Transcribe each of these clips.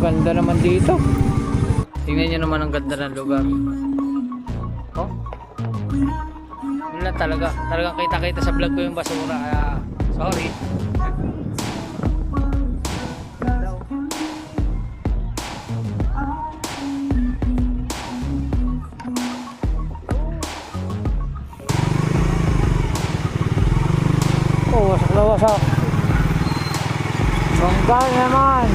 ganda naman dito. Tingnan nyo naman ang ganda ng lugar. Oh. Wala talaga. Talagang kita-kita sa vlog ko yung basura. Kaya, sorry. Oh, wasak na wasak. Bangga naman.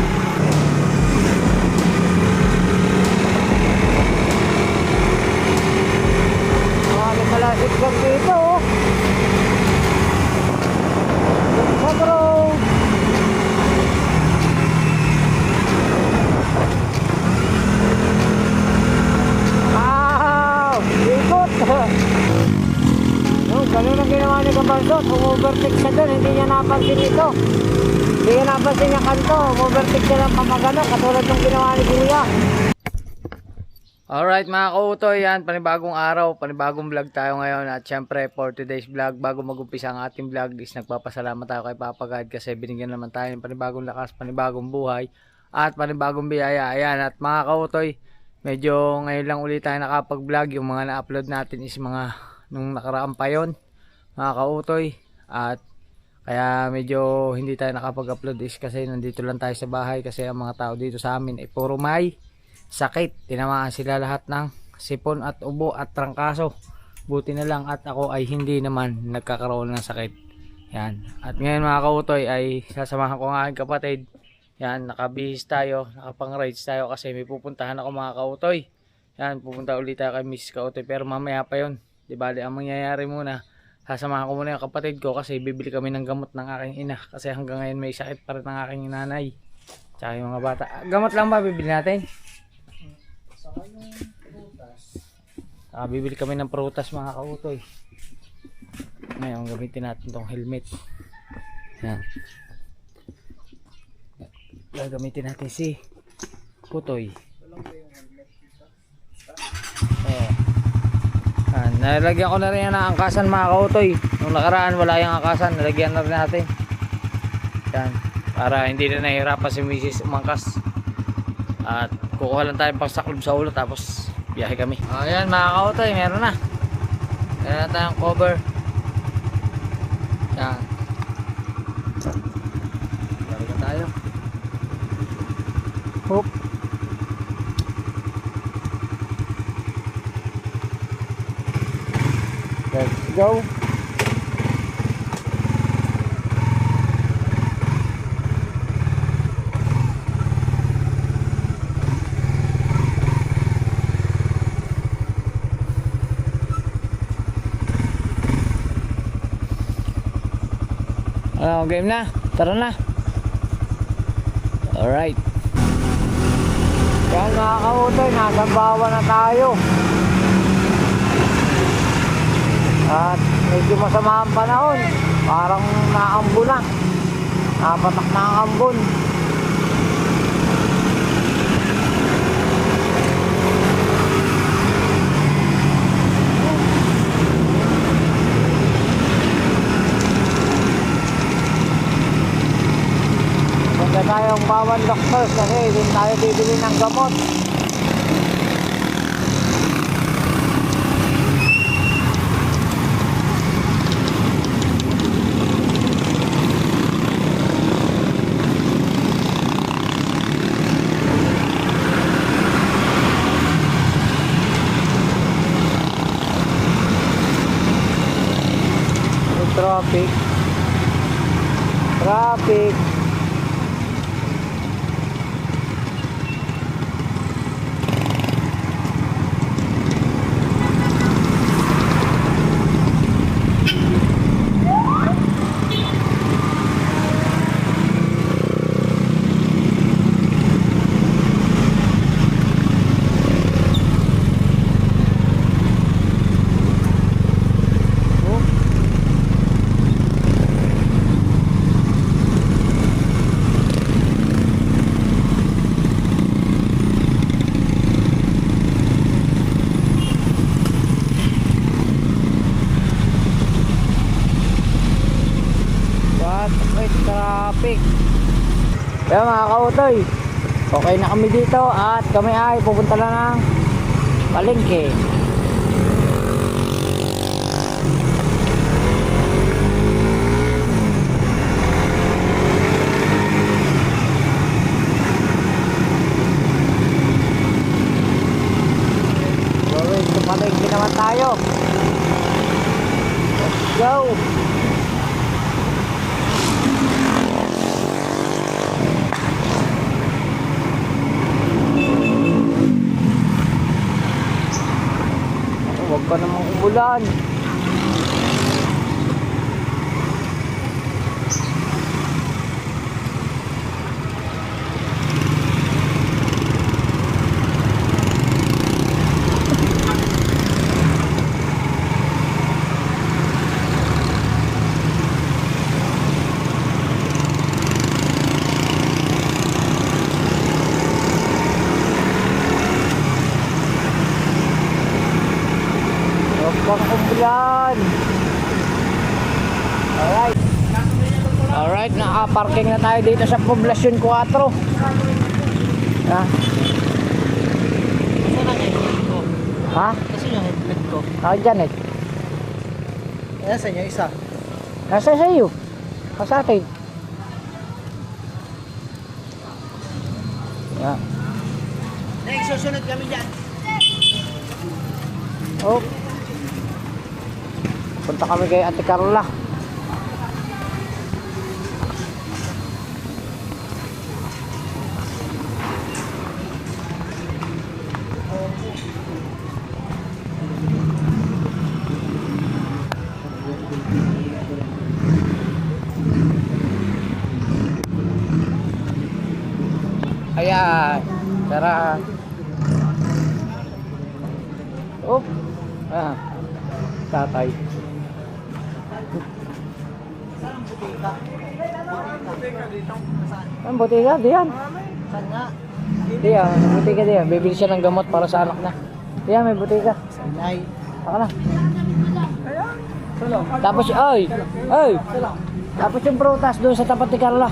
Marami malasik lang dito. Sa road. Wow! Ikot! No, ganun ang ginawa ni Kabaldot. Overtake siya doon, hindi niya napansin ito. Hindi niya napansin niya kanto. Overtake siya lang pamagano, katulad ng ginawa ni Kuya. Alright mga kautoy, yan, panibagong araw, panibagong vlog tayo ngayon. At syempre for today's vlog, bago mag-umpisa ang ating vlog is nagpapasalamat tayo kay Papa God kasi binigyan naman tayo ng panibagong lakas, panibagong buhay at panibagong biyaya. Ayan, at mga kautoy, medyo ngayon lang ulit tayo nakapag-vlog. Yung mga na-upload natin is mga nung nakaraan pa yun, mga kautoy. At kaya medyo hindi tayo nakapag-upload is kasi nandito lang tayo sa bahay kasi ang mga tao dito sa amin ay puro may sakit. Tinamaan sila lahat ng sipon at ubo at trangkaso. Buti na lang at ako ay hindi naman nagkakaroon ng sakit. Yan. At ngayon mga kautoy ay sasamahan ko ang aking kapatid. Yan, nakabihis tayo, nakapang-rides tayo kasi may pupuntahan ako mga kautoy. Yan, pupunta ulit tayo kay Miss Kautoy pero mamaya pa yon. Di bali, ang mangyayari muna, sasamahan ko muna yung kapatid ko kasi bibili kami ng gamot ng aking ina kasi hanggang ngayon may sakit pa rin ng aking nanay. Tsaka yung mga bata. Gamot lang ba bibili natin? Saka yung prutas. Bibili kami ng prutas mga kautoy. Ngayon gamitin natin tong helmet. Yan. Gagamitin natin si Kutoy. Nalagyan ko na rin yan ng angkasan mga kautoy. Nung nakaraan wala yung angkasan, nalagyan na rin natin. Yan. Para hindi na nahihirapan si Mrs. umangkas. At kukuha lang tayo pagsaklob sa ulo tapos biyahe kami. Ayan mga kautoy, meron na. Meron na tayong cover. Yan. Balik tayo. Hoop. Let's go. Ano, game na? Tara na. Alright. Yan mga kautoy, nasa bawa na tayo. At medyo masama ang panahon. Parang naambon na. Napatak na ang ambon. Punta tayong Bawan Doctors kasi din tayo bibili ng gamot. Traffic. Traffic. Kaya mga kautoy, Okay na kami dito at kami ay pupunta na ng palengke. Going to palengke naman tayo. Let's go. Huwag ka namang umulan. Huwag kang umulan. Alright. Alright, naka-parking na tayo dito sa Poblacion 4. Ha? Ha? Kasi yung headlight ko. Ako dyan eh. Nasaan yung isa? Nasa sa iyo. Sa atin. Yeah. Next, susunod kami dyan. Oh. Punta kami kay Ate Carla. Ayan. Tara. Oop. Ah. Tatay. Ang butika, diyan. Saan nga? Diyan, butika diyan. Bibili siya ng gamot para sa anak na. Diyan, may butika. Sanay. Taka na. Tapos, ay! Ay! Tapos yung prutas doon sa tapat ni Carla.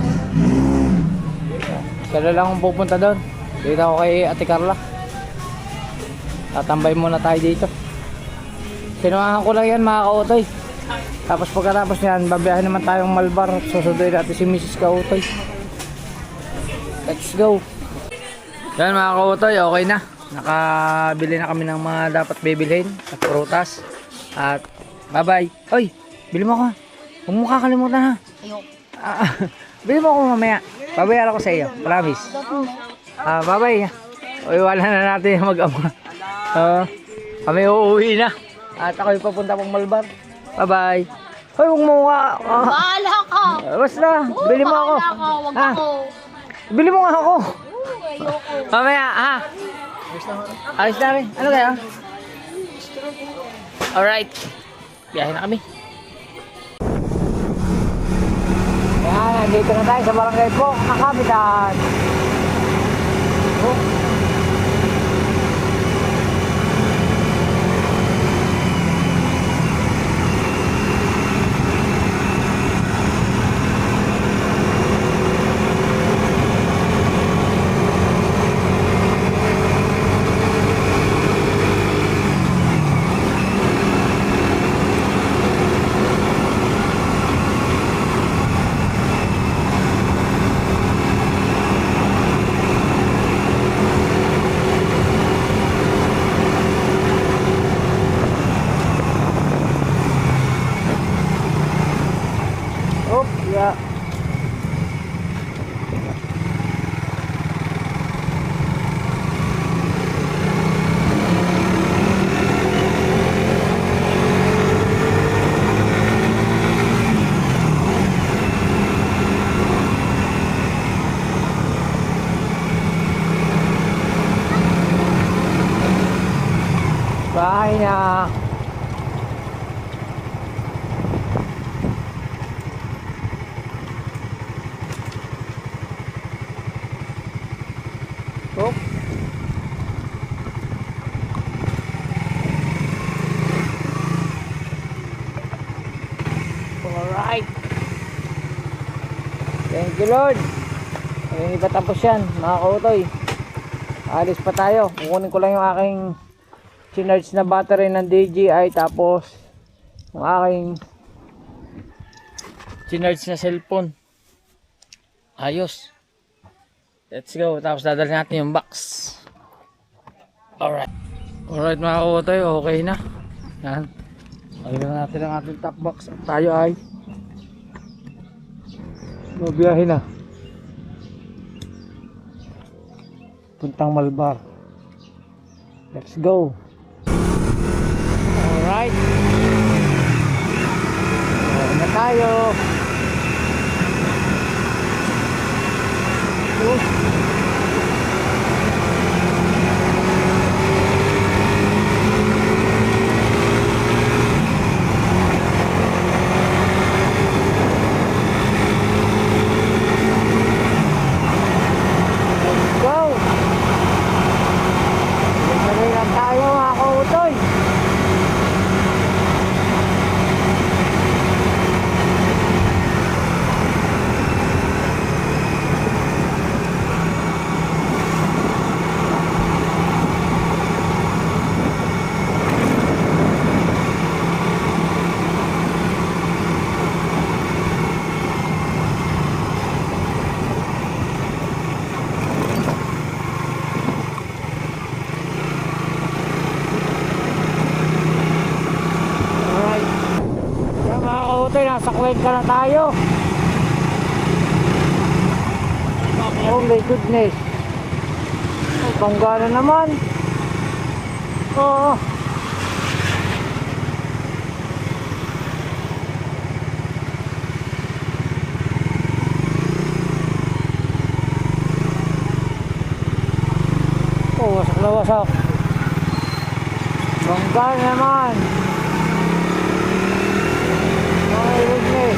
Kaya lang akong pupunta doon. Dito ako kay Ate Carla. Tatambay muna tayo dito. Sinuahan ko lang yan mga kautoy. Tapos pagkatapos niyan, babiyahin naman tayong Malbar. Susunduin natin si Mrs. Kautoy. Let's go. Yan mga kautoy, okay na. Nakabili na kami ng mga dapat bibilhin at prutas. At bye bye. Oy, bili mo ako. Huwag mo kakalimutan ha. Ayok. Bili mo ako mamaya. Babayaran ko sa iyo. Promise. Bye bye. O iwala na natin yung mag-ama. Kami uuwi na. At ako'y papunta pang Malbar. Bye bye. Hoy, huwag mo ka. Bahala ka! Basta, bili mo ako. Bahala ka, wag Ha? ako. Bili mo nga ako. Ayoko. Mamaya, ha? Ayos na rin. Ano kaya? Alright. Biyahe na kami. Yan, nandito na tayo sa barangay po, Nakabitan. Oh. Oh, yeah. Bahay na. Oh. Alright. Thank you, Lord. Hindi pa tapos yan, mga kautoy. Alis pa tayo. Kukunin ko lang yung aking sinarge na battery ng DJI, tapos yung aking sinarge na cellphone. Ayos. Let's go. Tapos dadalhin natin yung box. Alright. Alright mga kautoy, okay na. Yan. Ayun natin ang ating top box. At tayo ay mabiyahe na. Puntang Malbar. Let's go. Alright. Ayun na tayo. Nasa Cuenca na tayo. Oh my goodness. Oh, bangga na naman. Oo. Oh, wasak na wasak. Bangga na naman. Oh my goodness.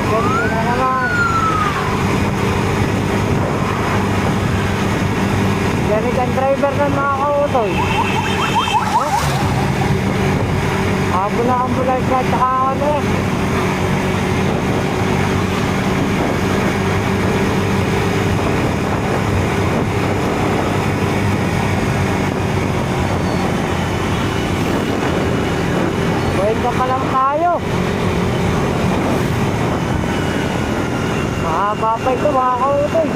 Ganito na naman. Ganito ang driver ng mga kautoy. Oh? Ambulance at saka ano eh. Cuenca pa lang tayo. Mahaba pa ito mga kautoy.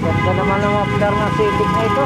Ganda naman ang after ng Civic na ito.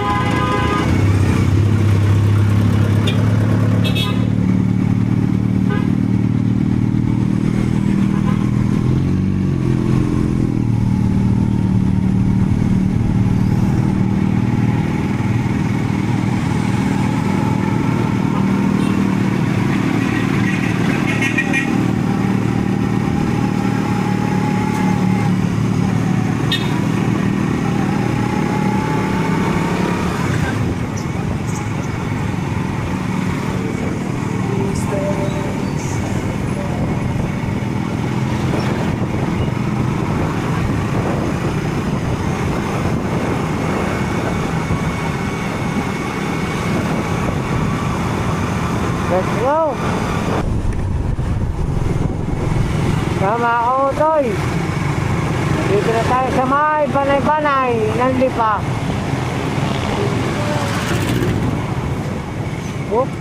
Let's go! Sama ako, Toy! Dito na tayo sa may panay-panay ng Lipa. Whoop!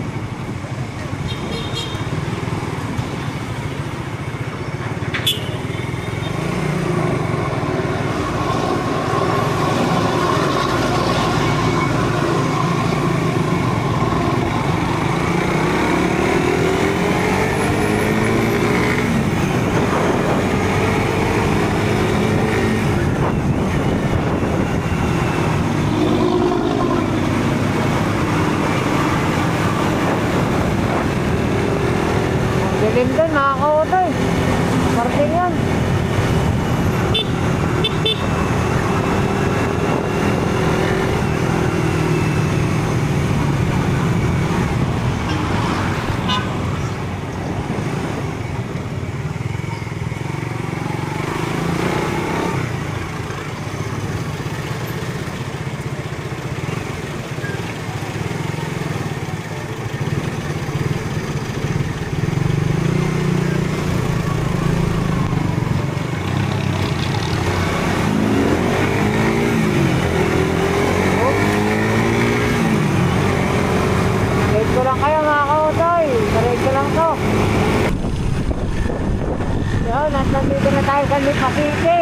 yun at nandito na tayo sa Lipa City.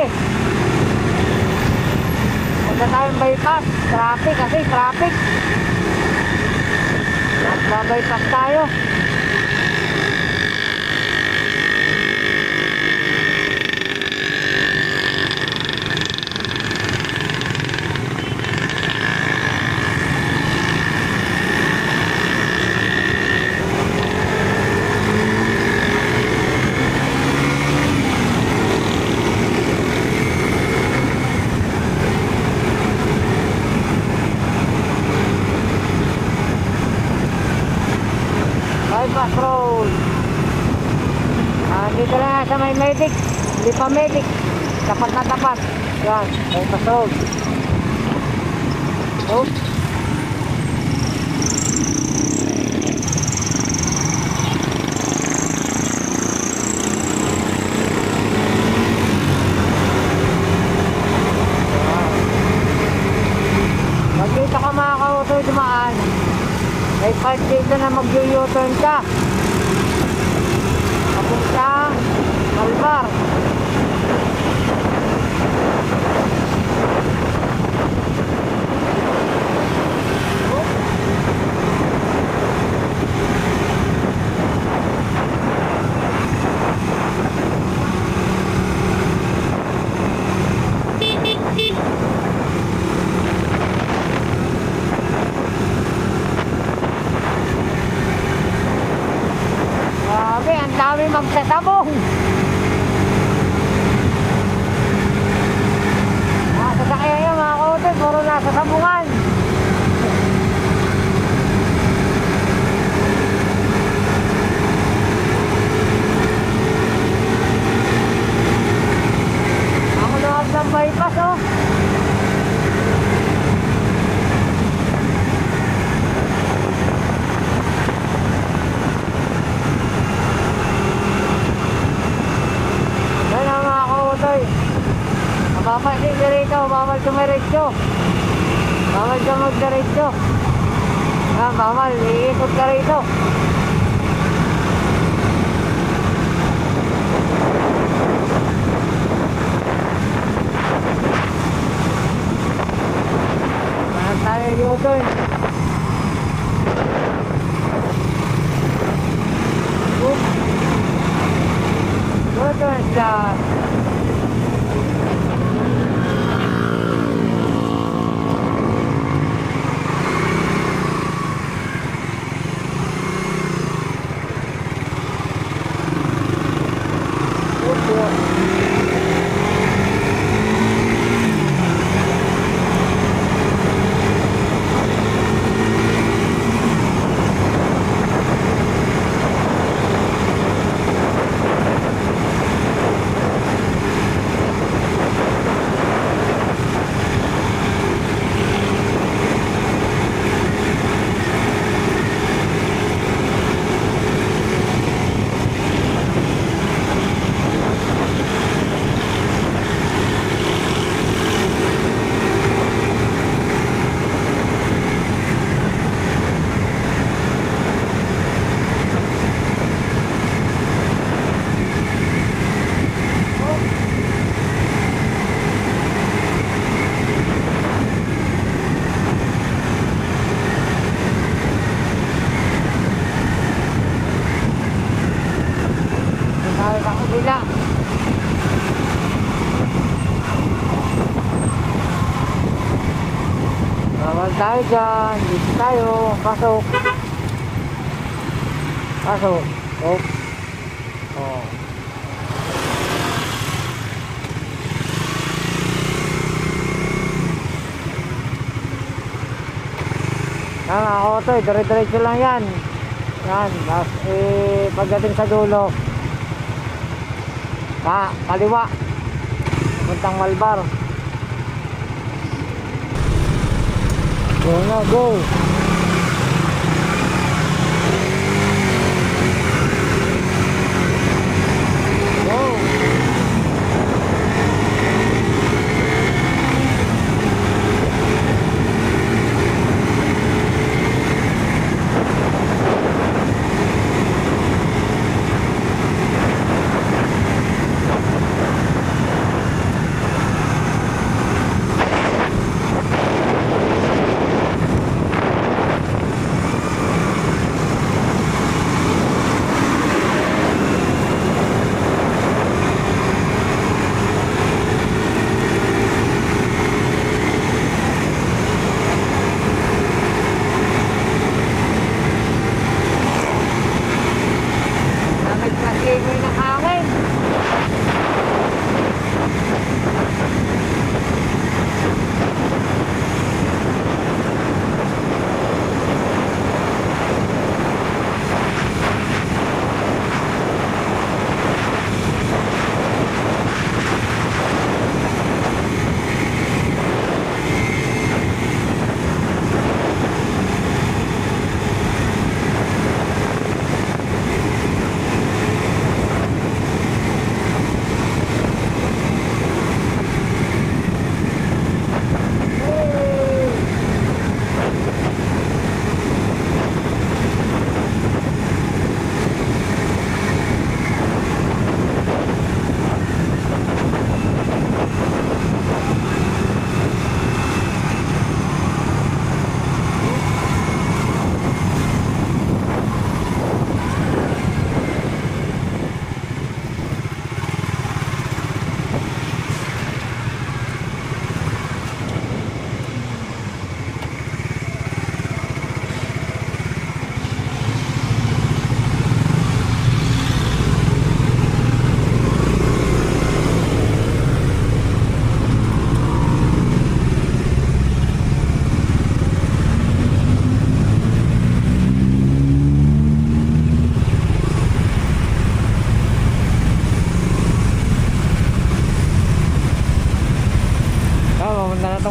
Punta tayong bypass. Traffic kasi, traffic. At babypass tayo. Bypass road. Dito lang sa may medic. Lipa medic. Tapat na tapat. Yan. Bypass road. Oops. Pag dito ka mga kautoy dumaan, may part dito na mag-u-turn ka. Papunta Malbar. Grabe, ang dami magsasabong. Nasa sakyan yun mga kautoy, puro nasa sabungan. Ako na ng bypass oh. Yan ang mga kautoy. Mapapansin ka rito, bawal tumiretso. Bawal ka magdiretso. Yan, bawal, iikot ka rito. Saan tayo U-turn? Oops. U-turn dyan. Tayo sa kabila. Bawal tayo dyan. Dito tayo. Pasok. Pasok. Oh. Oh. Yan mga kautoy, dire-diretso lang yan. Yan, tapos pagdating sa dulo, kaliwa, puntang Malbar. Go na, go! Go!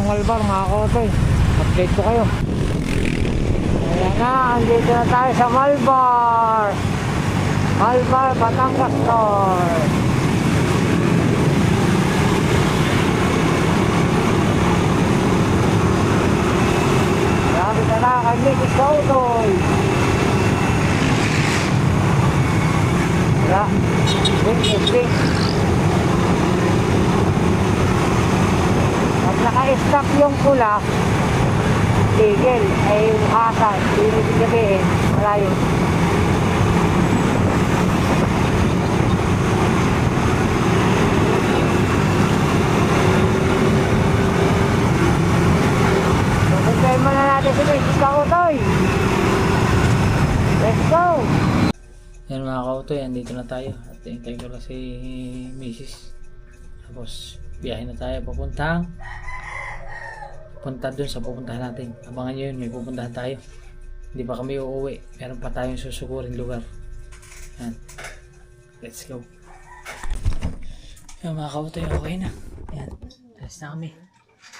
Malbar mga kotoy. Update ko kayo. Ayan na, andito na tayo sa Malbar. Malbar, Batangas North. Grabe na na kami sa Kotoy. Wala. Blink. Pag naka-stop yung pula, tigil ay uhasan. Ibig sabihin, wala yun. Pupuntahin muna natin si Mrs. Kautoy. Let's go! Yan mga kautoy, andito na tayo. At hintayin ko lang si Mrs. Tapos, biyahe na tayo punta dun sa pupuntahan natin. Abangan nyo yun, may pupuntahan tayo. Hindi pa kami uuwi. Meron pa tayong susukurin lugar. Yan. Let's go. Yan mga kautoy, okay na. Yan. Alas na kami.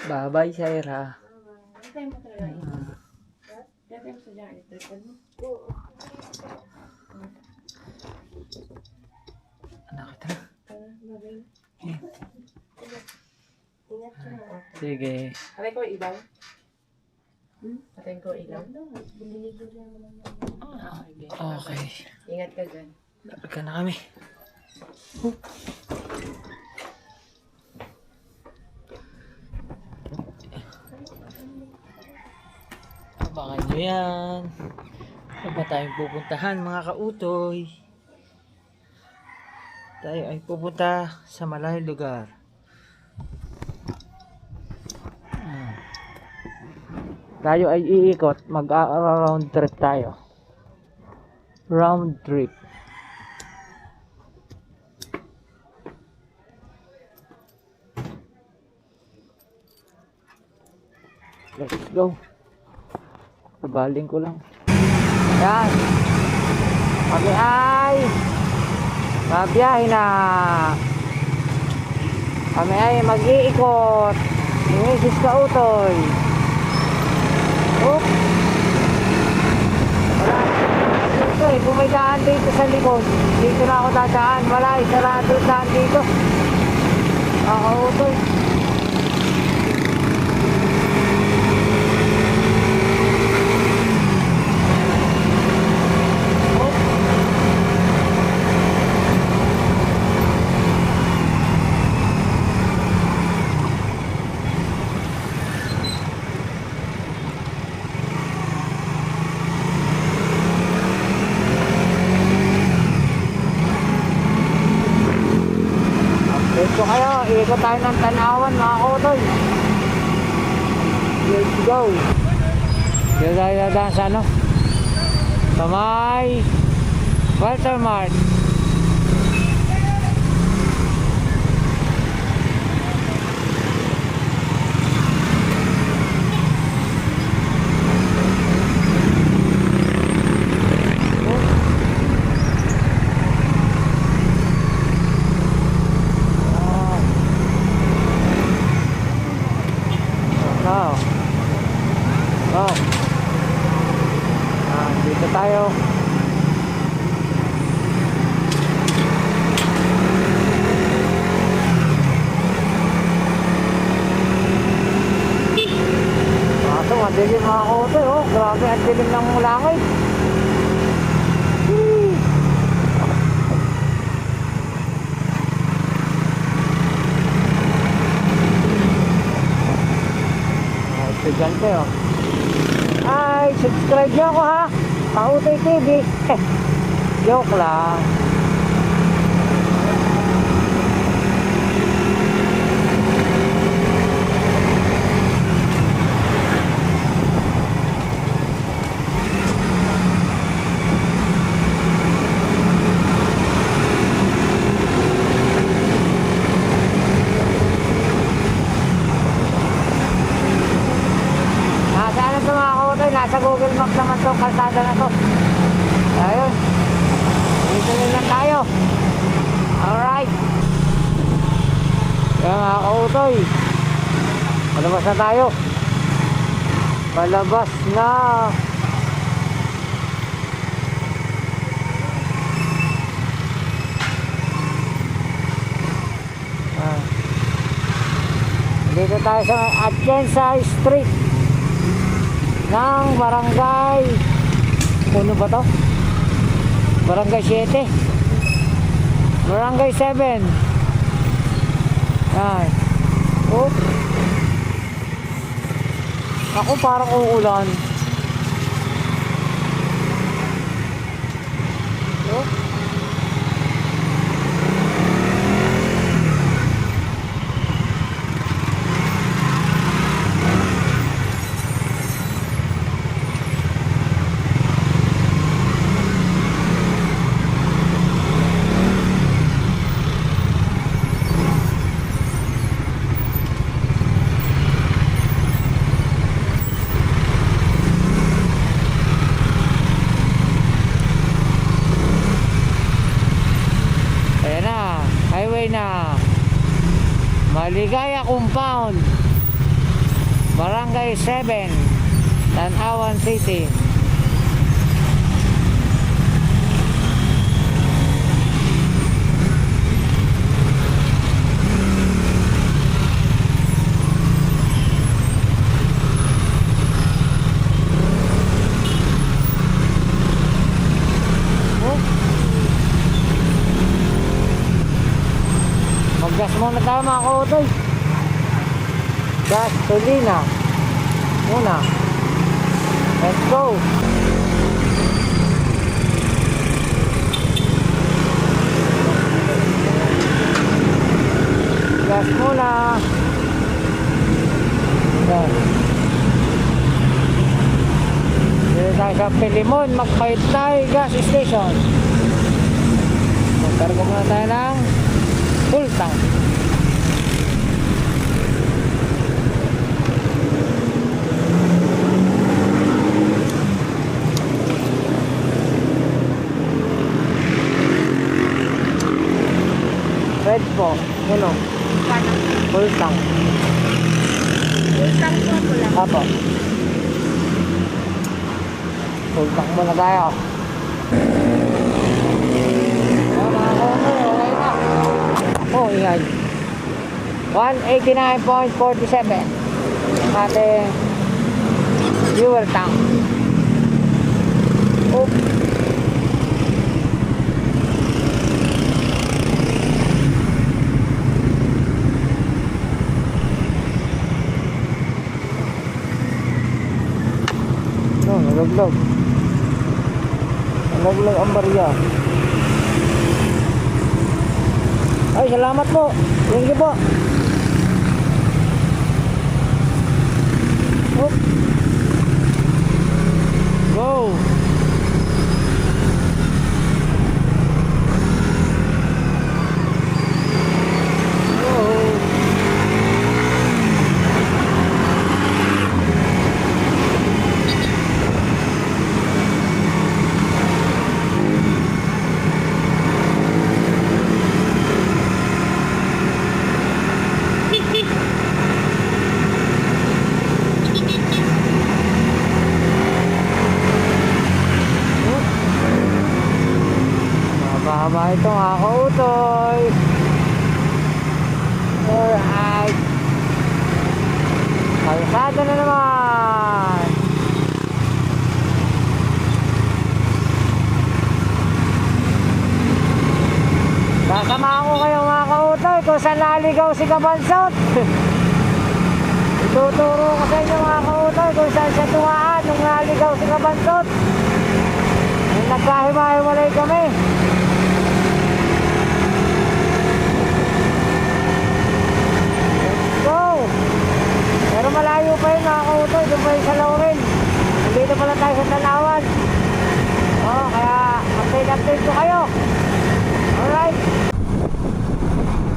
Bye-bye, Saira. Anak kita na. Sige. Patay ko ilaw. Patay ko ilaw. Okay. Ingat ka dyan. Larga na kami. Abangan nyo yan. Saan ba tayong pupuntahan mga kautoy? Tayo ay pupunta sa malayong lugar. Tayo ay iikot. Mag-round trip tayo. Round trip. Let's go. Kabaling ko lang. Yan. Kami ay mabiyahe na. Kami ay mag-iikot. Ni Mrs. Kautoy. Oh. Wala. Dito eh, kung may daan dito sa likod, dito na ako dadaan. Wala, isarado daan dito. Kautoy. Dito kayo, ikot tayo ng Tanawan mga kautoy. Let's go. Dito tayo dadaan sa ano? Sa may Walter Mart. Dito tayo. Kaso madilim mga kautoy, oh. Grabe ang dilim ng langit. Estudyante, oh. Ay, subscribe nyo ako ha. Kautoy TV. Joke lang. Nasa Google Maps naman to, kalsada na to. Ayun. Dito lang tayo. Alright. Kaya mga kautoy, Palabas na tayo. Palabas na. Ah. Dito tayo sa Atienza Street ng Barangay, ano ba to? Barangay 7, Barangay 7. Yan. Oh. Ako parang uulan. Oh. Ayan na, highway na. Maligaya Compound, Barangay 7, Tanawan City. Maggas muna tayo mga kautoy. Gasolina muna. Let's go. Gas muna. Yan. Dito tayo sa Pilimon, Magpaytay Gas Station. Magkarga muna tayo ng full tank. Red po, uno. Full tank. Full tank po ako lang. Apo. Full tank muna tayo. Oh, ingay. 189.47 ang ating fuel tank. Oh. No, nalaglag. Nalaglag ang barya. Ay, salamat po. Thank you po. Oh. Go. Mahaba ito mga kautoy. Alright. Kalsada na naman. Sasamahan ko kayo mga kautoy kung saan naligaw si Kabansot. Ituturo ko sa inyo mga kautoy kung saan siya tumaan nung naligaw si Kabansot. Nung nagkahiwa-hiwalay kami. Pero malayo pa yun mga kautoy, doon pa yun sa Laurel. Nandito pala tayo sa Tanawan. Kaya update ko kayo. Alright.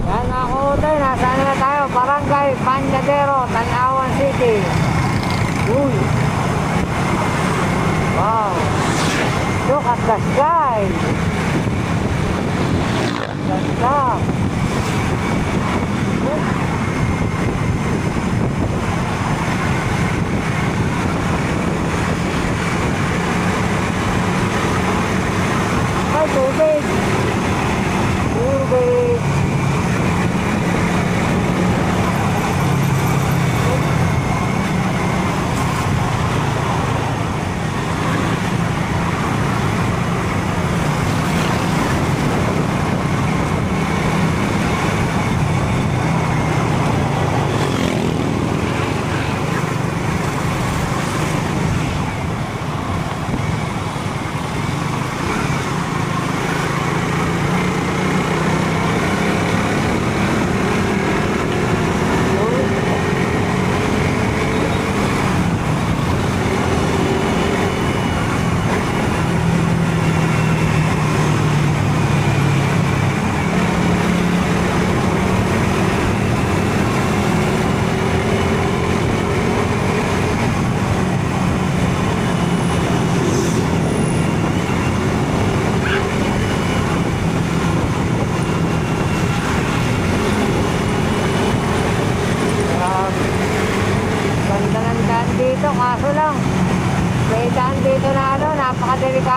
Yan mga kautoy, nasaan na tayo? Barangay Panjadero, Tanawan City. Uy. Wow. Look at the sky. Ganda.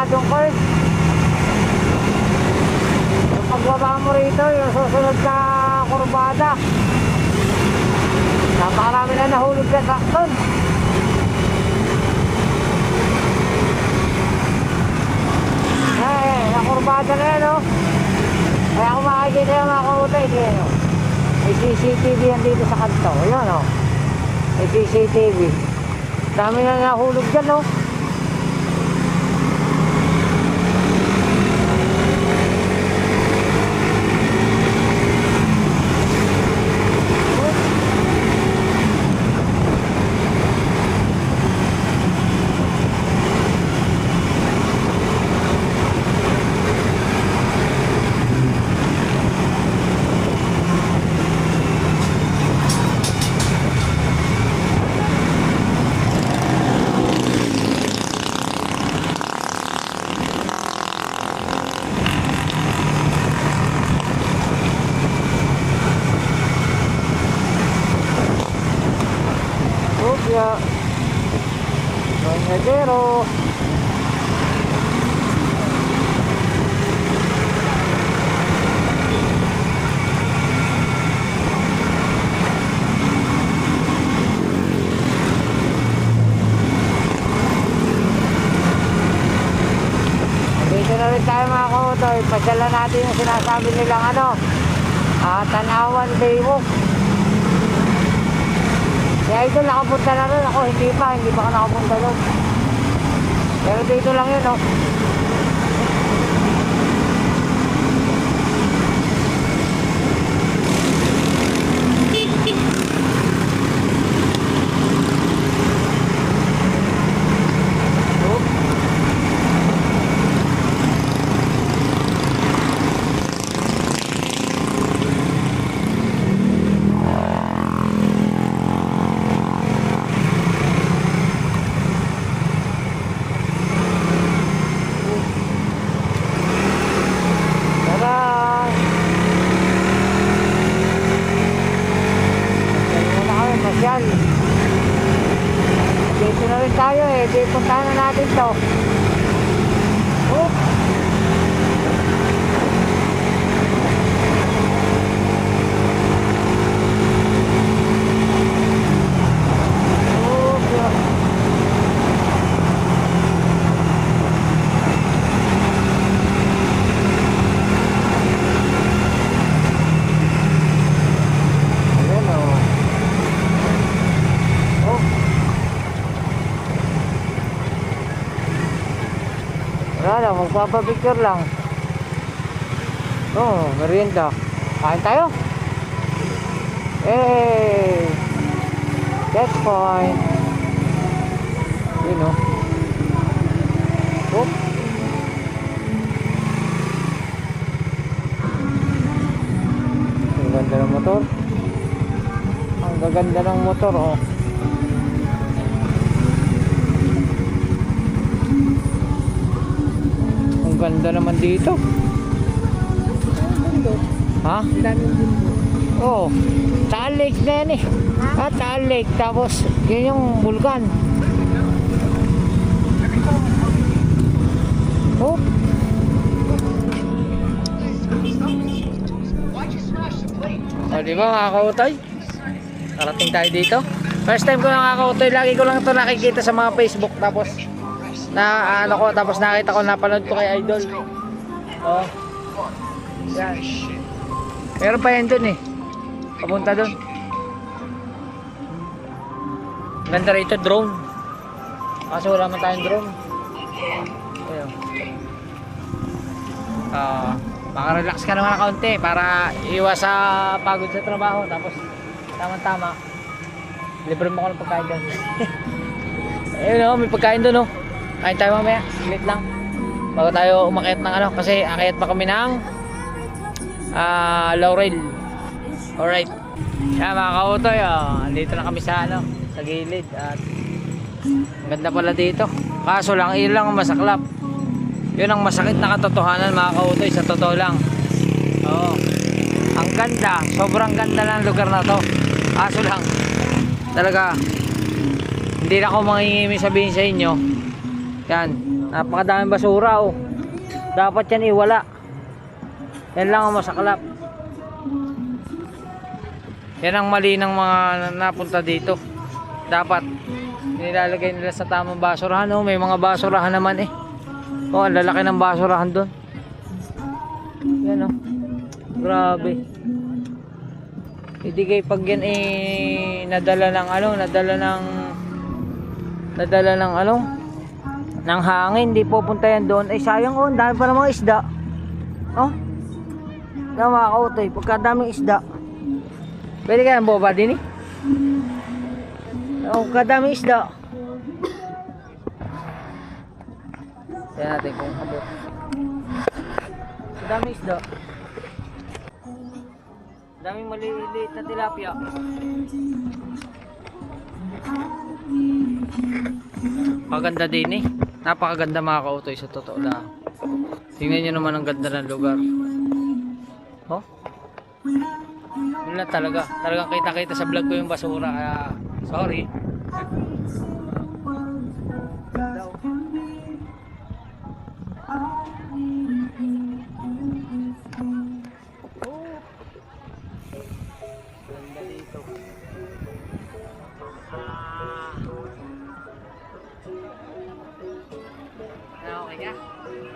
masyadong curve. Yung pagbaba mo rito, yung susunod na kurbada, napakarami na nahulog na sakton. Nakurbada na yan, oh. Kaya kung makikita yung mga kautay, yan, oh. May CCTV yan dito sa kanto. Ayan, oh. May CCTV. Dami na nahulog dyan, oh. Opya. Banyadero. Dito na rin tayo mga kautoy. Pasyalan natin yung sinasabi nilang Tanawan Baywalk. Kaya ito nakapunta na rin ako, hindi pa ako nakapunta doon. Pero dito lang yun, oh. Dito na rin tayo eh, di puntahan na natin to. Wala, magpapapicture lang. Oh, merienda. Kain tayo. Hey! Checkpoint. Yun, oh. Oh. Ang ganda ng motor. Ang gaganda ng motor, oh. Ganda naman dito. Ha? Oo. Taal Lake na yan eh. Taal Lake. Tapos yun yung vulkan. Oh. O diba mga kautay? Karating tayo dito. First time ko nakakautoy. Lagi ko lang ito nakikita sa mga Facebook. Tapos tapos nakita ko, napanood ko kay Idol. Oh. Yan. Meron pa yan dun eh. Papunta dun. Ganda rito, drone. Kaso wala man tayong drone. Ayun. Maka-relax ka naman ng kaunti para iwas sa pagod sa trabaho. Tapos tama-tama, libre mo ko ng pagkain dun. Ayun o, may pagkain dun o. Kain tayo mamaya, saglit lang bago tayo umakyat ng kasi akyat pa kami ng Laurel. Alright. Yan mga kautoy, andito na kami sa sa gilid at ganda pala dito. Kaso lang ilang masaklap. Yun ang masakit na katotohanan mga kautoy, sa totoo lang. Oo. Ang ganda, sobrang ganda ng lugar na to. Kaso lang talaga hindi na ako mangingimi sabihin sa inyo. Yan, Napakadaming basura oh. Dapat yan iwala. Yan lang ang masaklap. Yan ang mali ng mga napunta dito. Dapat nilalagay nila sa tamang basurahan oh. May mga basurahan naman eh. Oh, ang lalaki ng basurahan doon. Yan oh. Grabe. Hindi kayo pag yan eh nadala ng ng hangin, di pupunta yan doon. Ay sayang oh, ang dami pa ng mga isda. Oh. Na mga kautoy, pagkadaming isda. Pwede kayang boba din eh. Oh, kadaming isda. Tignan natin kung abot. Kadaming isda. Daming maliliit na tilapia. Maganda din eh. Napakaganda mga kautoy sa totoo lang. Tingnan nyo naman ang ganda ng lugar. Oh? Yun lang talaga. Talagang kita-kita sa vlog ko yung basura. Kaya, sorry. Ganda dito. Okay ka?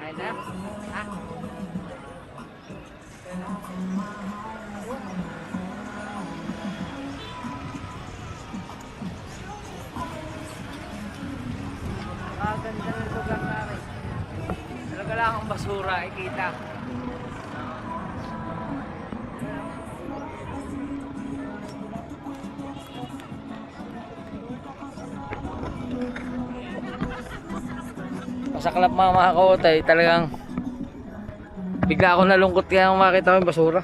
Kain na? Ha? Ganda ng lugar namin. Talaga lang ang basura, ikita. Masaklap mga kaotay, talagang bigla ako nalungkot kaya makita ko yung basura.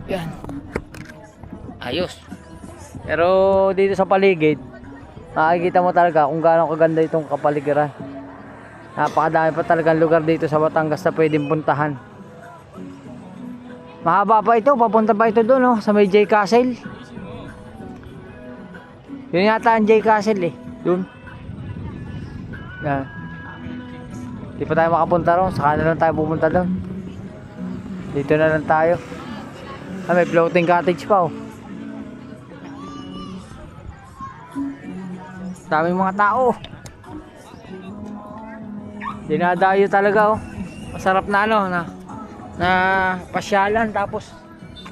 Yan. Ayos. Pero dito sa paligid, makikita mo talaga kung gaano kaganda itong kapaligiran. Napakadami pa talagang lugar dito sa Batangas na pwedeng puntahan. Mahaba pa ito, papunta pa ito doon oh, sa may J Castle. Yun yata ang J Castle eh, doon. Yan. Di pa tayo makapunta ron, saka na lang tayo pupunta doon. Dito na lang tayo. Ah, may floating cottage pa oh. Daming mga tao. Dinadayo talaga oh. Masarap na ano na pasyalan, tapos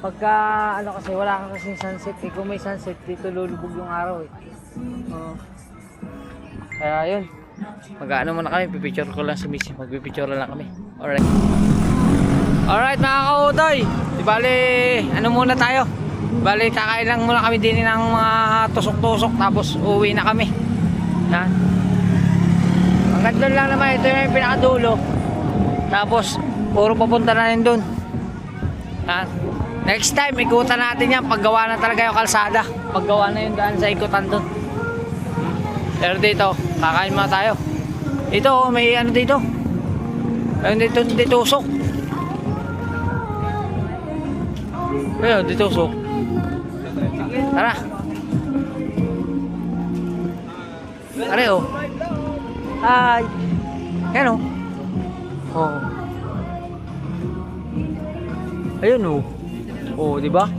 pagka ano kasi wala kang kasing sunset eh. Kung may sunset dito lulubog yung araw eh. Kaya yun. Mag-ano muna kami, pipicture ko lang si Miss. Magpipicture lang kami. Alright. Alright mga kautoy. Di bali, ano muna tayo. Bali, kakain lang muna kami din ng mga tusok-tusok. Tapos uwi na kami. Yan. Hanggang doon lang naman. Ito yung pinakadulo. Tapos, puro papunta na rin doon. Yan. Next time, ikutan natin yan. Paggawa na talaga yung kalsada. Paggawa na yung daan sa ikutan doon. Pero dito, kakain muna tayo. Ito, may ano dito. Ayun dito, ditusok. Ayun, ditusok. Tara. Tara oh. Hi. Yan oh. Oh. Ayun oh. Oh, di ba?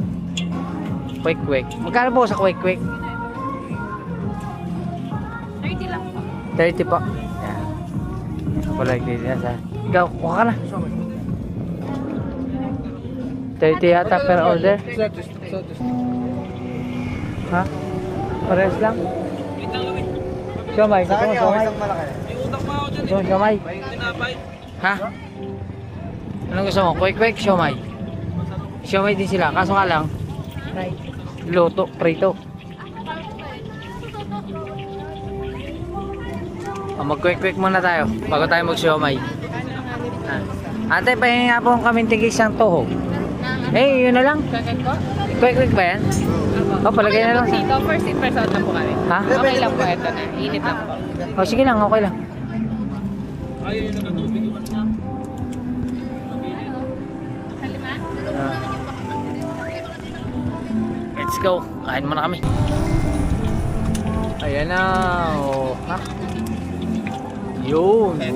Kwek-kwek. Magkano po sa kwek-kwek? 30 lang po. 30 po. Yan. Wala dito yan sa. Ikaw, kuha ka na. 30 yata per order. Ha? Parehas lang. Siomay. Gusto mo siomay? Gusto mo siomay? Ha? Anong gusto mo? Kwek-kwek, siomay? Siomay din sila. Kaso nga lang, luto, prito. Mag-kwek-kwek muna tayo bago tayo mag-siomay. Ate, pahingi nga po kami tigis ng tuhog. Eh, yun na lang. Kwek-kwek ba yan? O, palagay na lang. Dito, first seat, first out na po kami. Ha? Okay lang po, ito na. Init lang po. O, sige lang, okay lang. Let's go. Kain muna kami. Ayan na. Oh, ha? Yun. Ayan.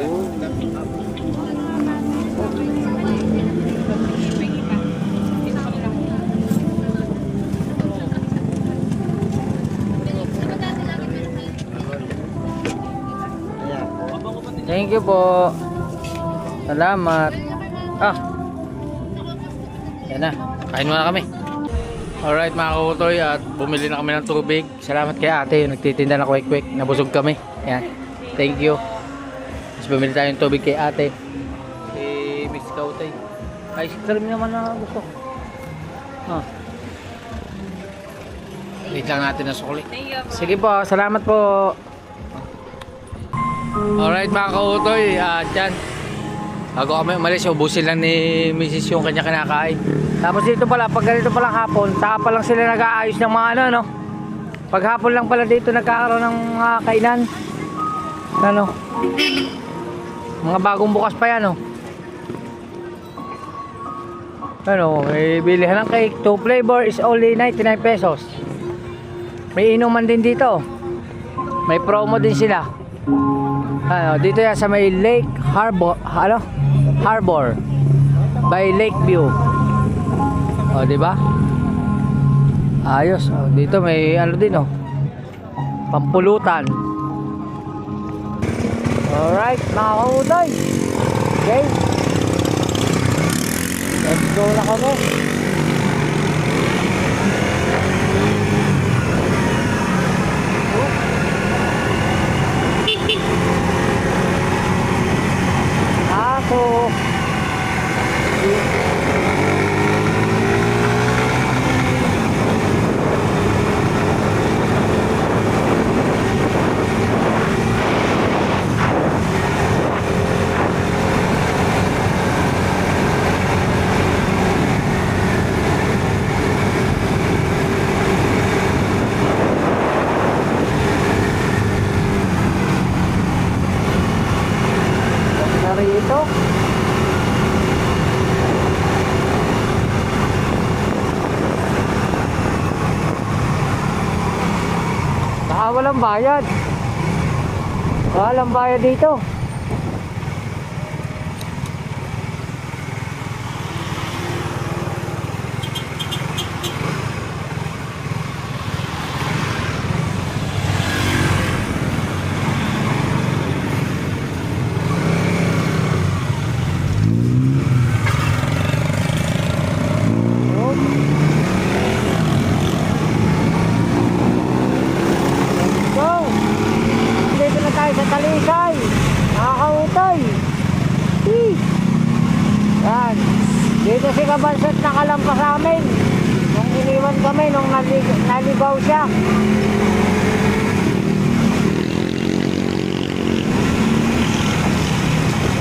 Thank you po. Salamat. Ah. Yan na. Kain muna kami. Alright mga kutoy, at bumili na kami ng tubig. Salamat kay ate yung nagtitinda na quick. Nabusog kami. Yan. Thank you. Tapos bumili tayo ng tubig kay ate. Kay Miss Kautoy. Ice cream naman na gusto. Ah. Wait lang natin na sukli. Sige po, salamat po. Alright mga kautoy, at yan. Bago kami umalis, ubusin lang ni Mrs. yung kanya kinakain. Tapos dito pala, pag ganito pala hapon, saka pa lang sila nag-aayos ng mga ano, no? Pag hapon lang pala dito nagkakaroon ng mga kainan. Ano? Mga bagong bukas pa yan, no? Ano, may bilihan ng cake. 2 flavor is only 99 pesos. May inuman din dito. May promo din sila. Ano, dito yan sa may Lake Harbor, ano? Harbor by Lakeview. O, di ba? Ayos. O, dito may ano din, oh. Pampulutan. Alright, mga kautoy. Okay. Let's go na kami. Ako. Narito. Baka walang bayad. Walang bayad dito. Dito si Kabansot nakalampas sa amin nung iniwan kami, nung naligaw siya.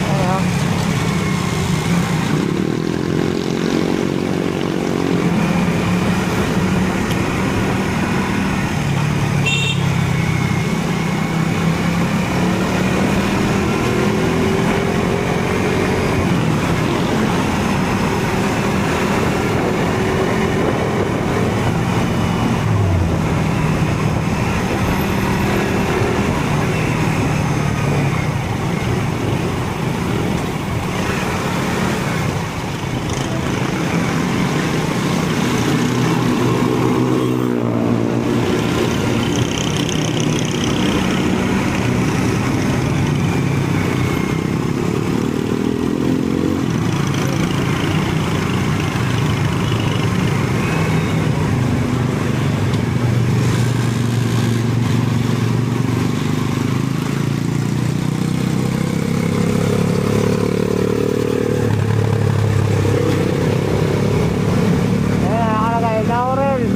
Ayan.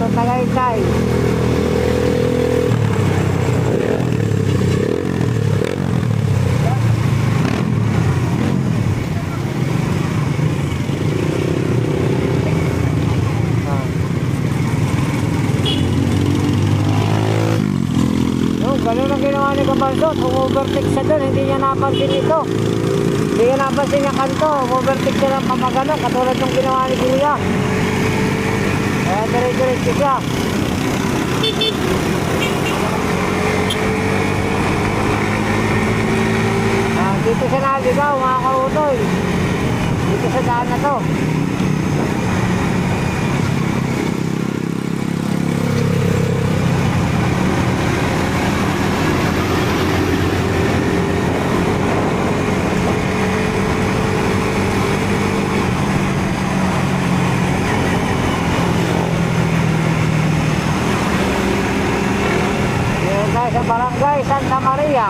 Tagaytay. Ganun ang ginawa ni Kabansot. Overtake siya doon, hindi niya napansin ito. Hindi niya napansin niya kanto. Overtake siya ng pamagano, katulad ng ginawa ni Kuya. Kaya dire-diretso siya. dito siya naligaw mga kautoy. Dito sa daan na to. Dito tayo sa Barangay Santa Maria.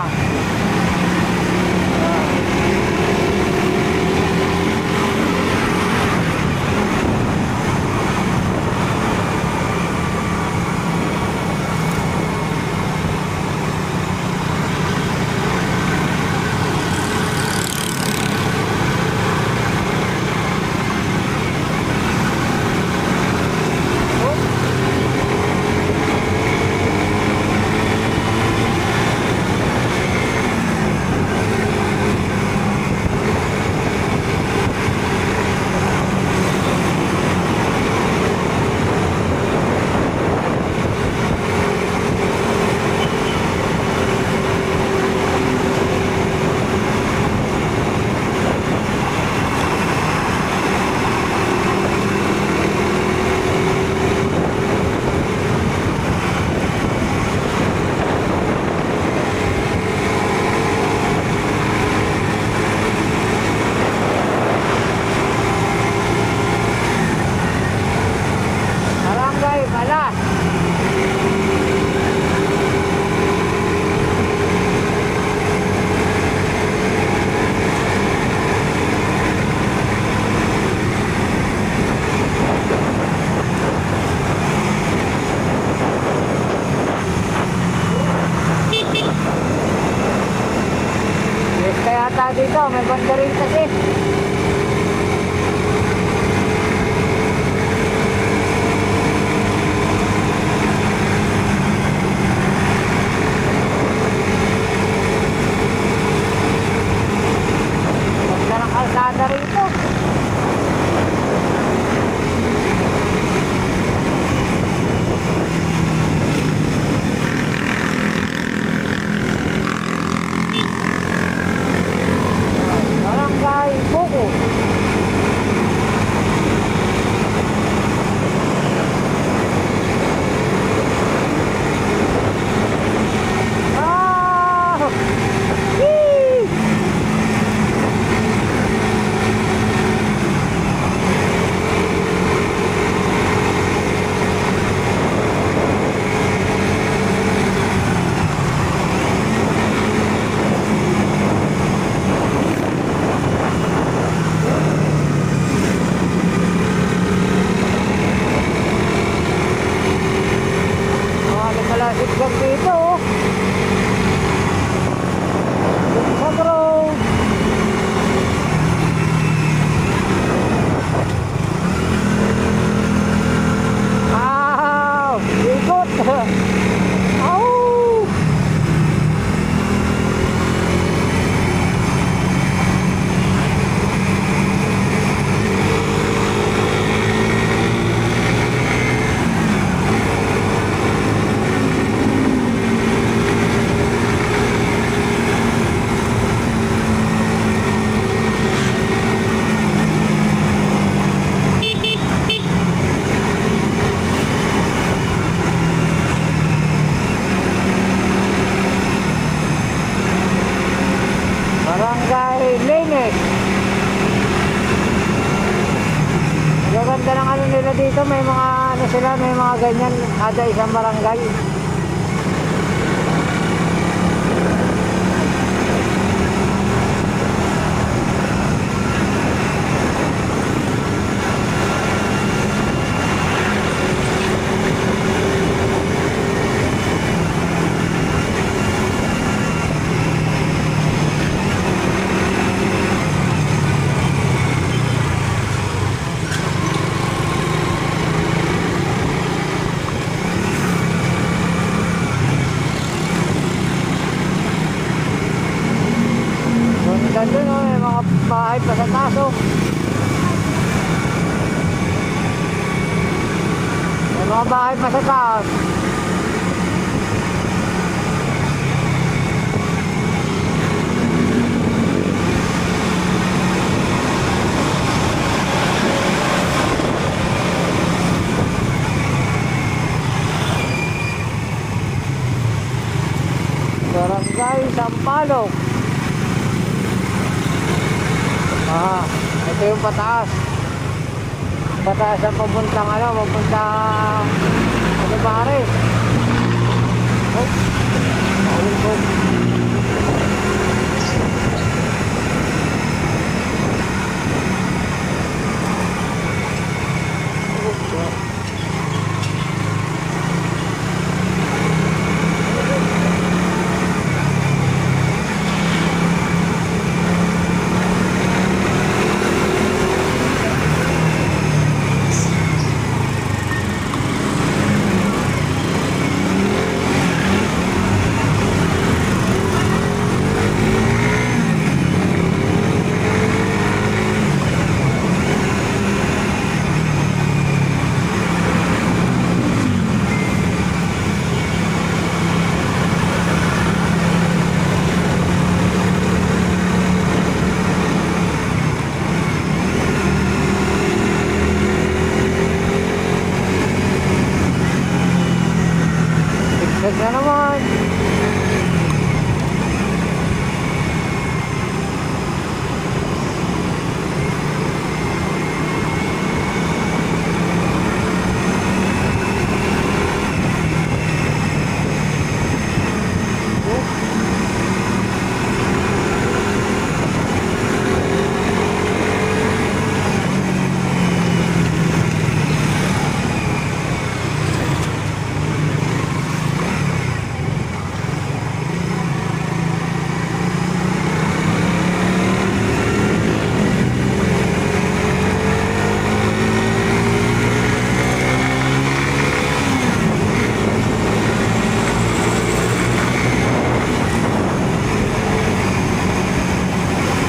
Barangay Balas. Yes, kaya ata dito, may banda rin kasi. Ganda ng kalsada rito. Barangay Buko. Ah! Yee! May kalasip gang dito oh. Sa road. Ikot. Au! Barangay Linis. Gaganda ng ano nila dito, may mga ano sila, may mga ganyan, ada isang barangay. Ganda no, may mga bahay pa sa taso. May mga bahay pa sa taas. Sampalok. Ito yung pataas. Pataas ang papuntang Olivares. Oh, ayun po. Na naman.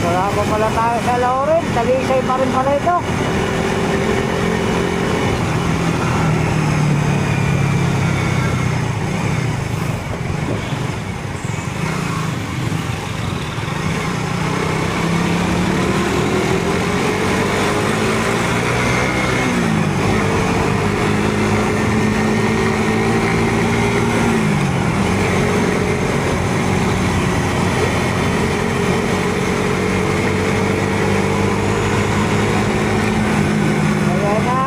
Wala pa pala tayo sa Lauren. Talisay pa rin pala ito. Ayan na.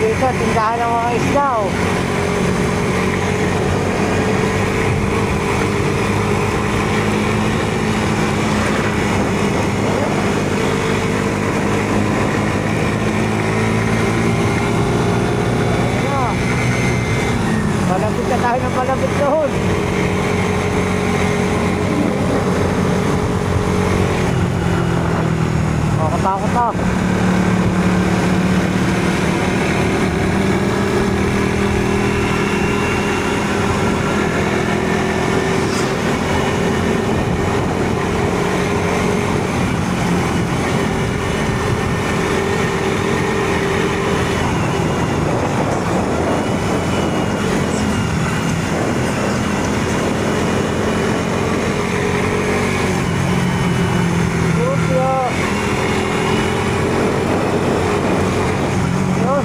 Dito, tindahan ng mga isda, oh. Ayan na. Palapit na tayo ng palapit doon. Makatakot na.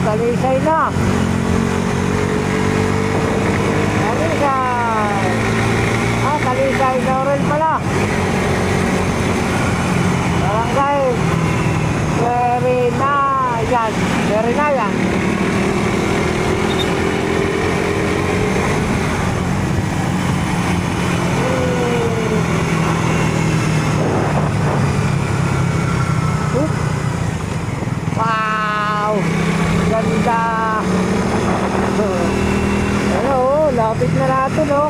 Talisay na. Talisay. Talisay Lauren pala. Barangay Verinayan. Verinayan. Wow! Ganda! Ano, lapit na natin, oh.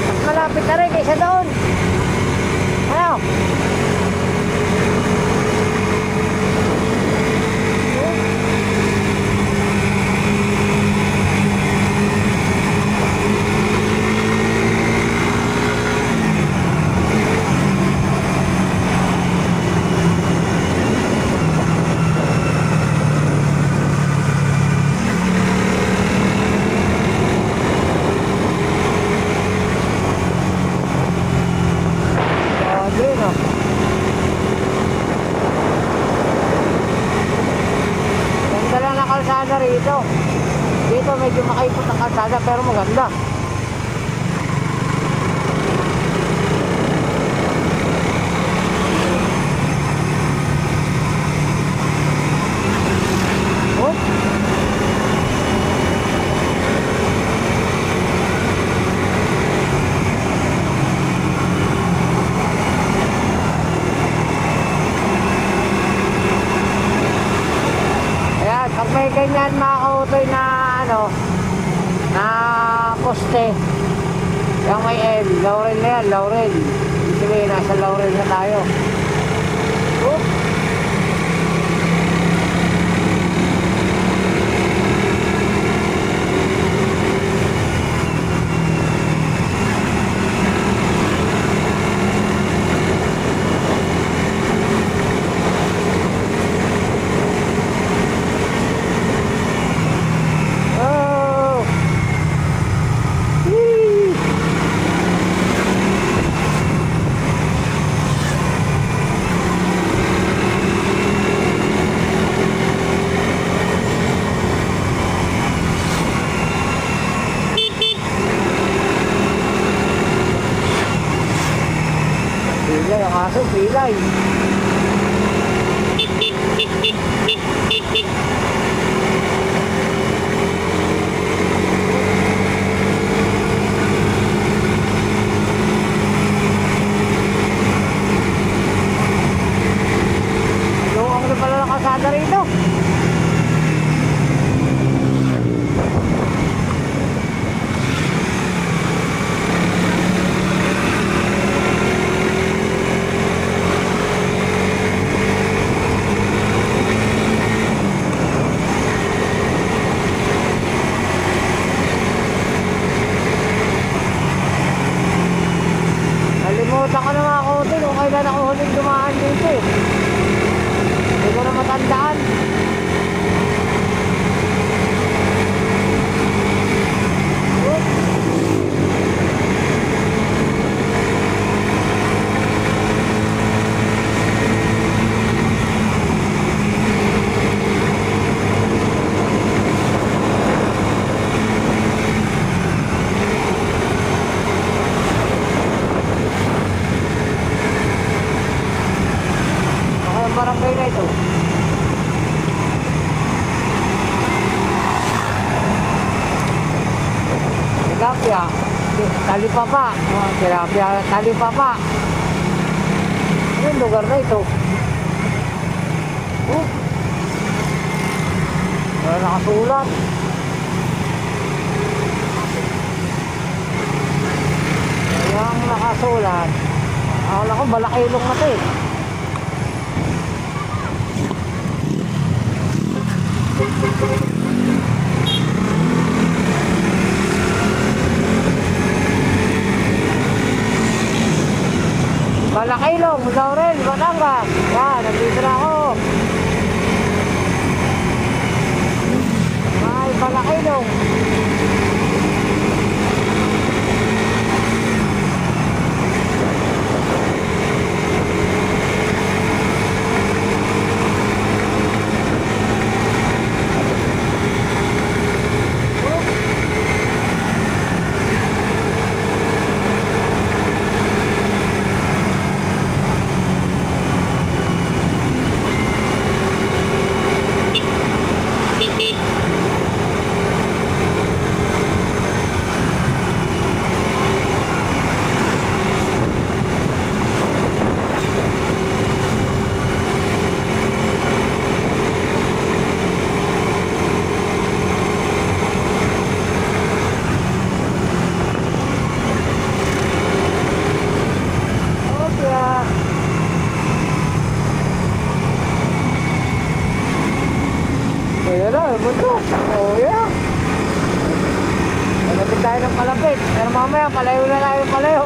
Mas malapit na rin kaysa doon. Ano? kalsada rito. Dito medyo makaipot ang kalsada pero maganda. Oh. Ayan, pag may ganyan mga kautoy na ano, na poste, yung may L, Laurel na yan, Laurel. Sige, nasa Laurel na tayo. Oh. Oh. Whee. Pilay, ang aso, pilay. Luwang na pala ng kalsada rito. Nalimutan ko na mga kautoy kung kailan ako huling dumaan dito eh. Hindi ko na matandaan. Baka yung barangay na ito. Tilapia, talipapa, tilapia, talipapa. Ano yung lugar na ito? Wala nakasulat. Walang nakasulat. Akala ko Balakilong na ito eh. Balakilong, Laurel, Batangas. Yan, nandito na ako. May Balakilong. Kaya na, bundok. Oh, yeah. Malapit tayo ng malapit. Pero mamaya, palayo na tayo palayo.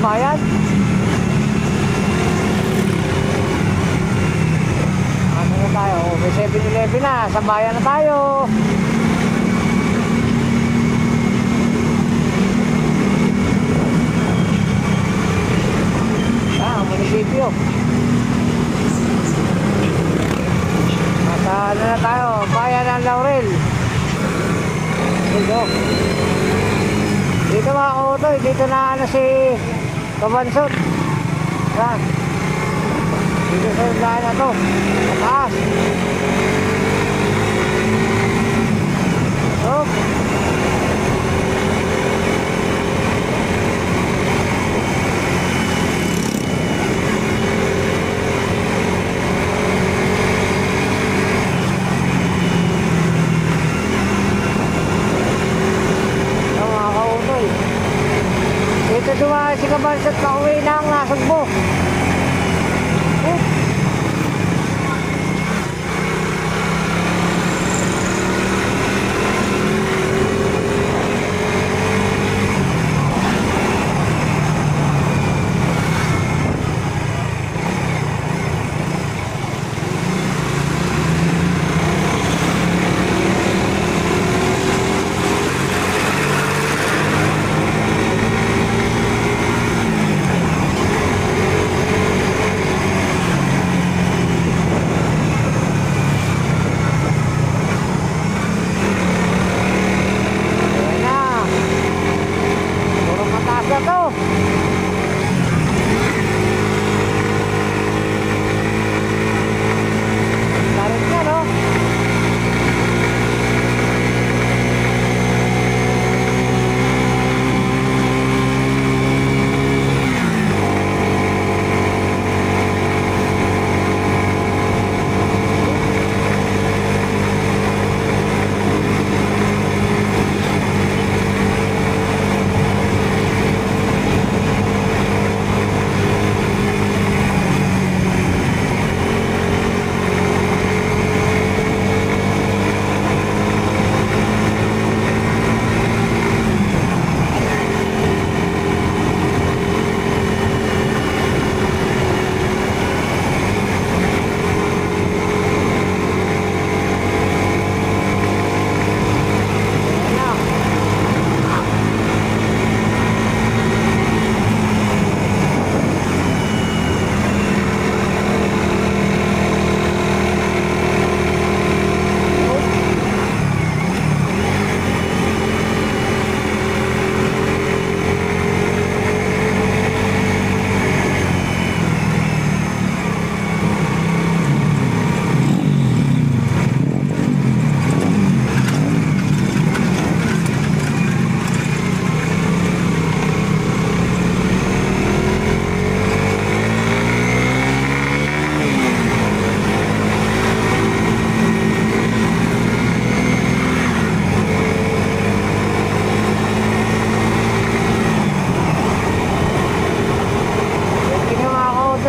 bayan. Ano na tayo? Oh, may 7-Eleven na. Sa bayan na tayo. Munisipyo. Nasa ano na tayo? Bayan ng Laurel. Dito mga kautoy, dito na ano si Kabansot. Yan. Dito sa daan na to. Mataas. So, dito dumaan si Kabansot na uwi ng Nasugbo.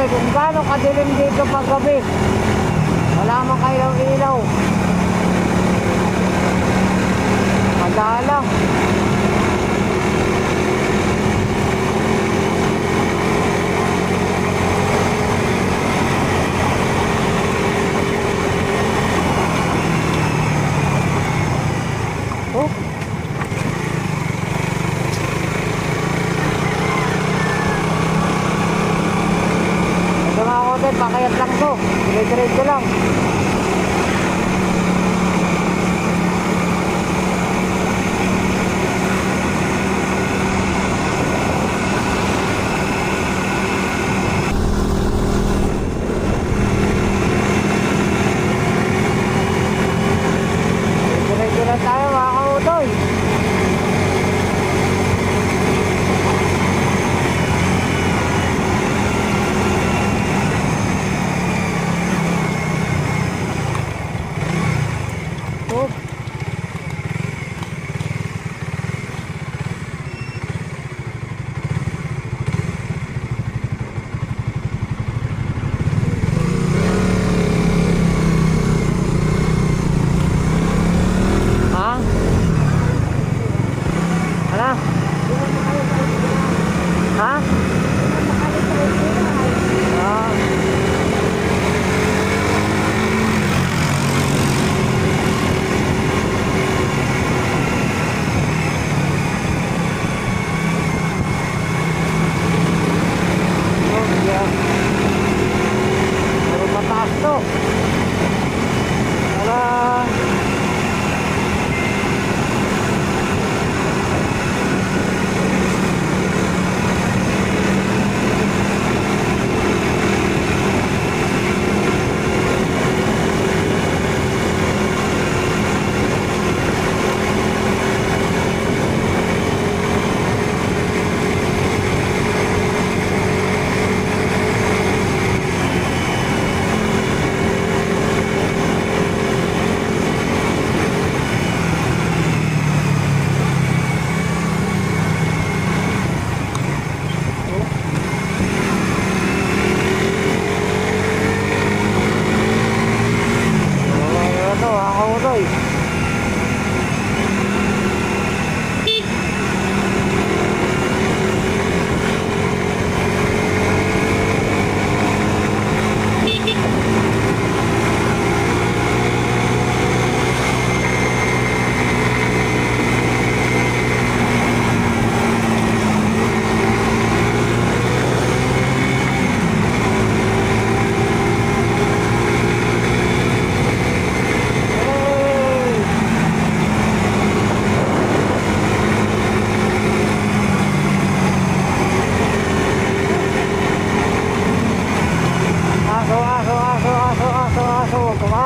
kung gaano kadilim dito paggabi. Wala mang kailaw-ilaw. Madalang. Oh. Pakayat lang to, dire-diretso lang. Dire-diretso lang tayo mga kautoy.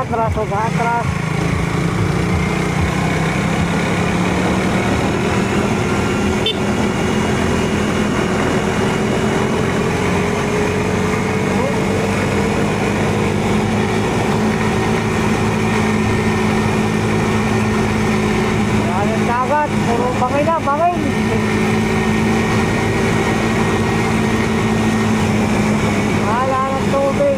atras, huwag atras. Yan ang dagat, puro bangin na, bangin. Wala ng tubig.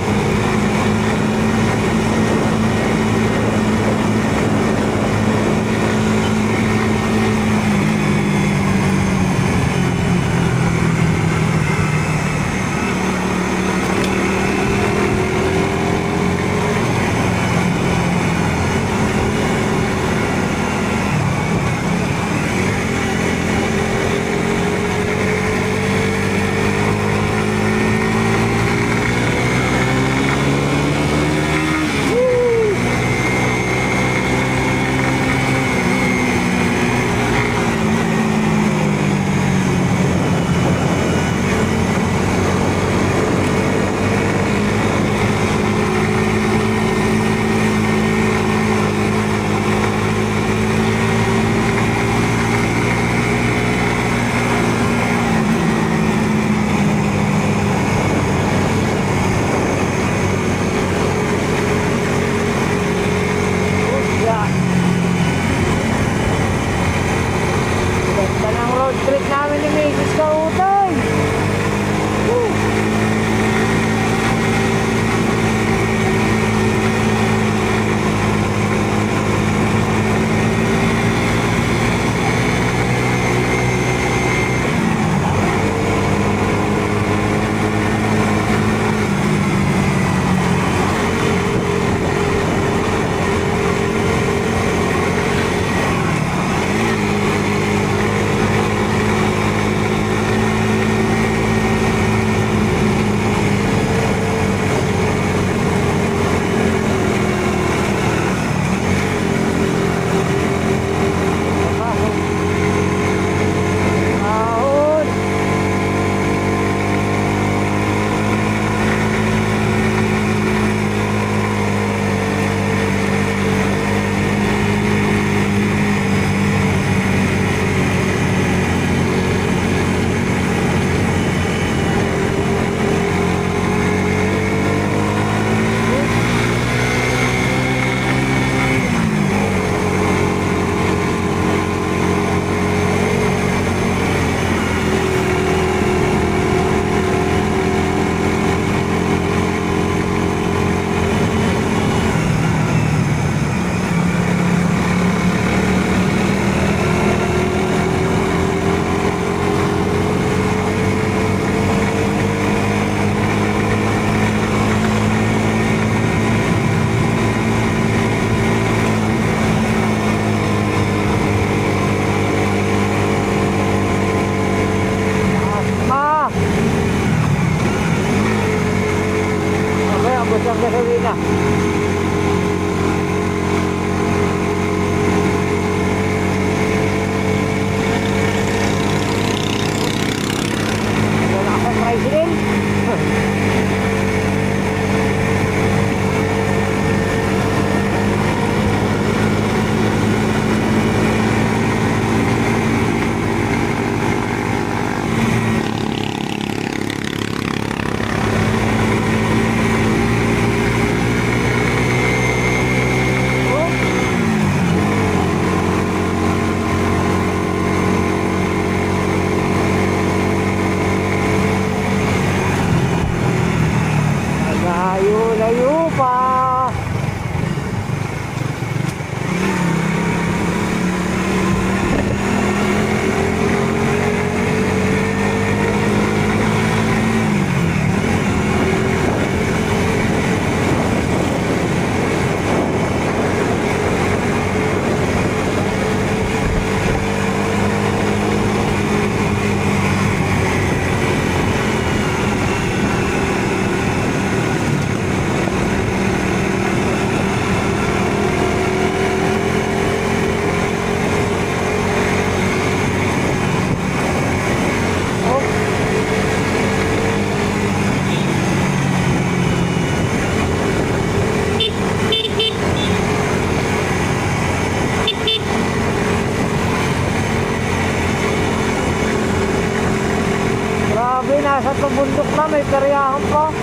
na, may peryahan pa.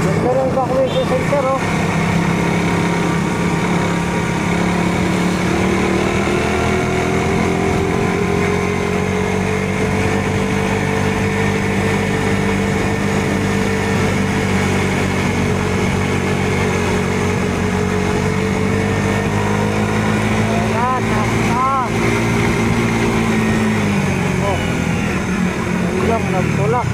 Ganda ng evacuation center, oh. Ayan, nasa. Oh, biglang nagtulak.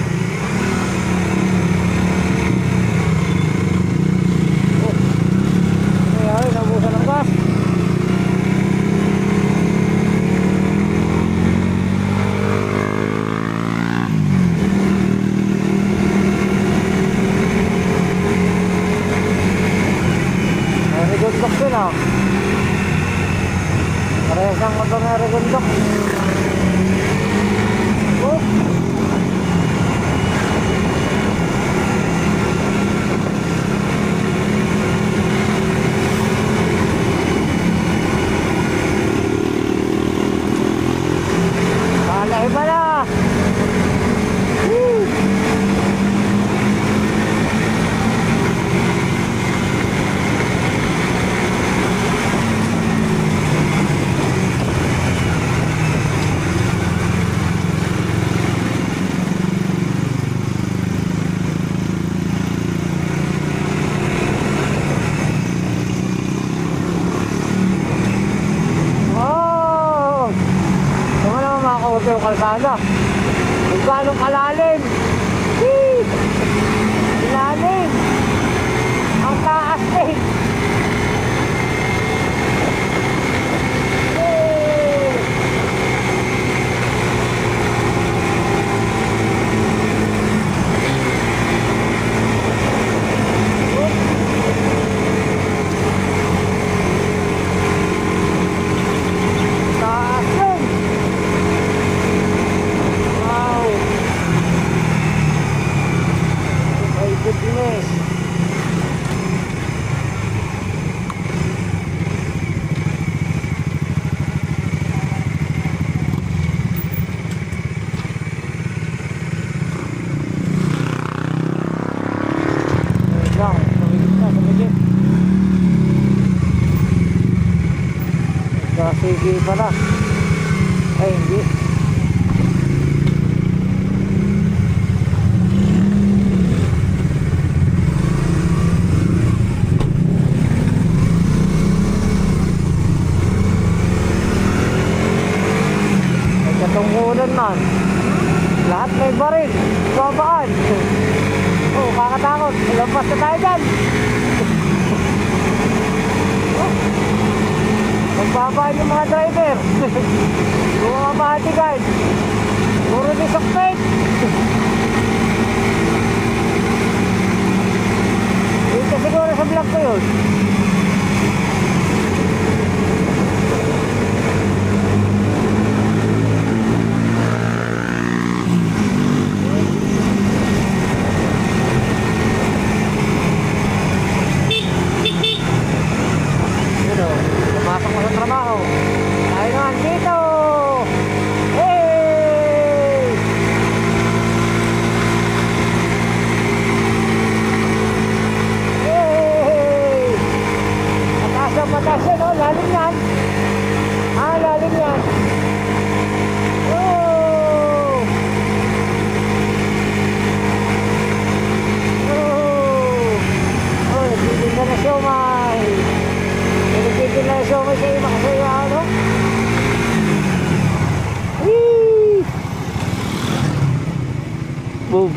Ay, nabusan ng gas. Regundok din, ah. Parehas ang motor na regundok. Oh. Kalay ba na? Woo! Oh! Yung ano mga kausap yung kalsada? Kung gaano kalalim? Whee! Ilalim! Ang taas eh! Hey! Taas yun! Wow! My goodness! Wait lang, tumigit na, tumigit. Sige pala. Ay, hindi. May katungkulan man. Lahat may baril. Babaan. Oh, kakatakot. Lampas na tayo dyan. Magbabaan yung mga driver. Yung mga bodyguard. Puro ni sukpit. Yun ka siguro sa vlog ko yun. Yun o, pumasok mo sa trabaho. Tayo naman dito. Hey! Hey! Mataas yan, oh. Lalim yan. Ah, lalim yan. Oh! Oh! Oh, nagtitinda na siomay. Nagtitinda na siomay sa ima kasi ano? Whee! Boom!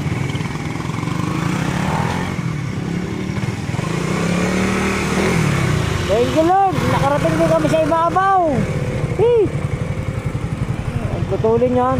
Thank you Lord, nakarating din kami sa ibabaw. Ang putulin yan.